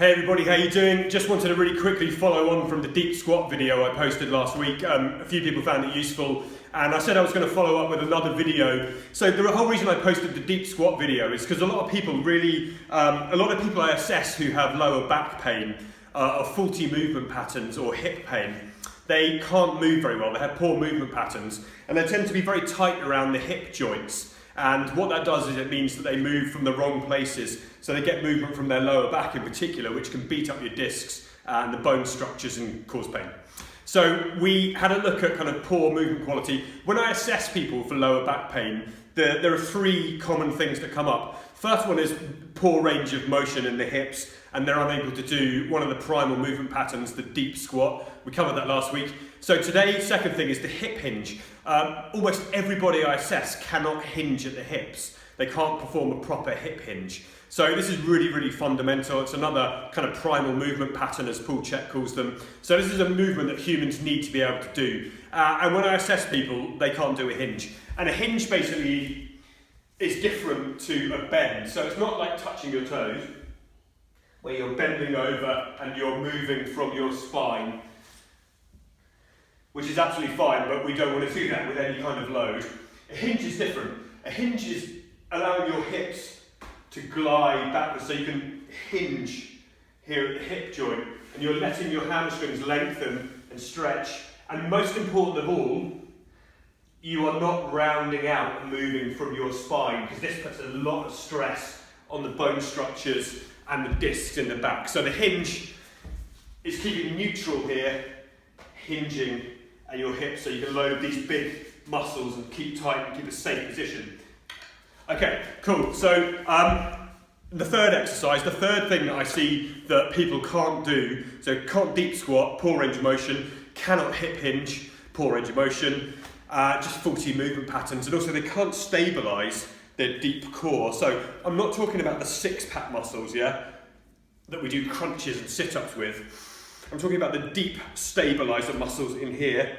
Hey everybody, how you doing? Just wanted to really quickly follow on from the deep squat video I posted last week. A few people found it useful and I said I was going to follow up with another video. So the whole reason I posted the deep squat video is because a lot of people I assess who have lower back pain or faulty movement patterns or hip pain, they can't move very well, they have poor movement patterns and they tend to be very tight around the hip joints. And what that does is it means that they move from the wrong places. So they get movement from their lower back in particular, which can beat up your discs and the bone structures and cause pain. So we had a look at kind of poor movement quality. When I assess people for lower back pain, there are three common things that come up. First one is poor range of motion in the hips, and they're unable to do one of the primal movement patterns, the deep squat. We covered that last week. So today, second thing is the hip hinge. Almost everybody I assess cannot hinge at the hips. They can't perform a proper hip hinge. So this is really, really fundamental. It's another kind of primal movement pattern, as Paul Chek calls them. So this is a movement that humans need to be able to do. And when I assess people, they can't do a hinge. And a hinge basically is different to a bend. So it's not like touching your toes, where you're bending over and you're moving from your spine, which is absolutely fine, but we don't want to do that with any kind of load. A hinge is different. A hinge is allowing your hips to glide backwards, so you can hinge here at the hip joint, and you're letting your hamstrings lengthen and stretch, and most important of all, you are not rounding out and moving from your spine, because this puts a lot of stress on the bone structures and the discs in the back. So the hinge is keeping neutral here, hinging at your hips, so you can load these big muscles and keep tight and keep a safe position. Okay, cool. So the third exercise, the third thing that I see that people can't do, so can't deep squat, poor range of motion, cannot hip hinge, poor range of motion, just faulty movement patterns, and also they can't stabilise their deep core. So I'm not talking about the six-pack muscles, yeah, that we do crunches and sit-ups with. I'm talking about the deep stabiliser muscles in here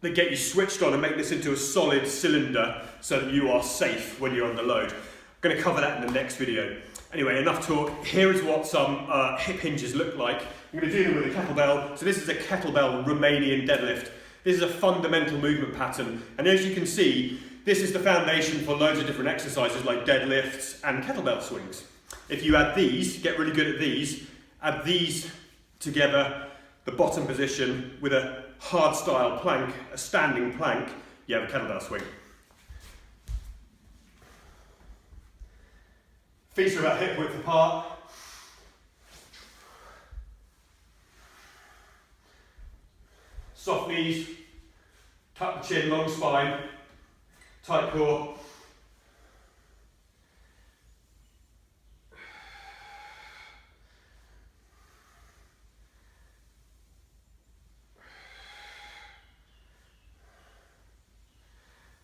that get you switched on and make this into a solid cylinder so that you are safe when you're under load. I'm going to cover that in the next video. Anyway, enough talk. Here is what some hip hinges look like. I'm going to do them with a kettlebell. So this is a kettlebell Romanian Dead Lift. This is a fundamental movement pattern. And as you can see, this is the foundation for loads of different exercises like deadlifts and kettlebell swings. If you add these, get really good at these, add these together, the bottom position with a hard style plank, a standing plank, you have a kettlebell swing. Feet are about hip width apart. Soft knees, tuck the chin, long spine, tight core.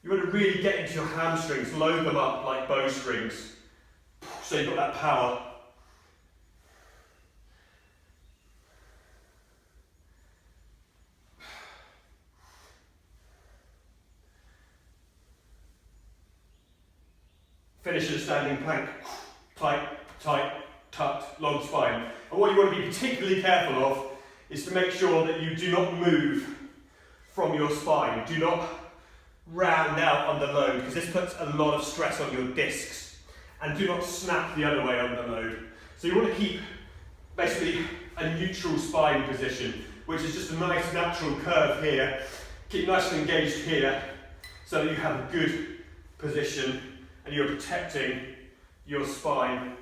You want to really get into your hamstrings, load them up like bowstrings, so you've got that power. Finish in a standing plank, tight, tight, tucked, long spine. And what you want to be particularly careful of is to make sure that you do not move from your spine. Do not round out under load, because this puts a lot of stress on your discs, and do not snap the other way under load. So you want to keep basically a neutral spine position, which is just a nice natural curve here. Keep nice and engaged here so that you have a good position and you're protecting your spine.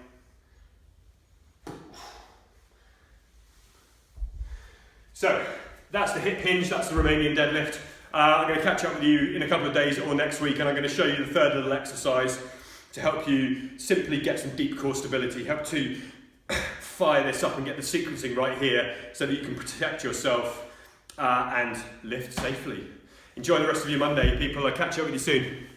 So that's the hip hinge, that's the Romanian deadlift. I'm going to catch up with you in a couple of days or next week, and I'm going to show you the third little exercise to help you simply get some deep core stability, help to fire this up and get the sequencing right here so that you can protect yourself and lift safely. Enjoy the rest of your Monday, people. I'll catch up with you soon.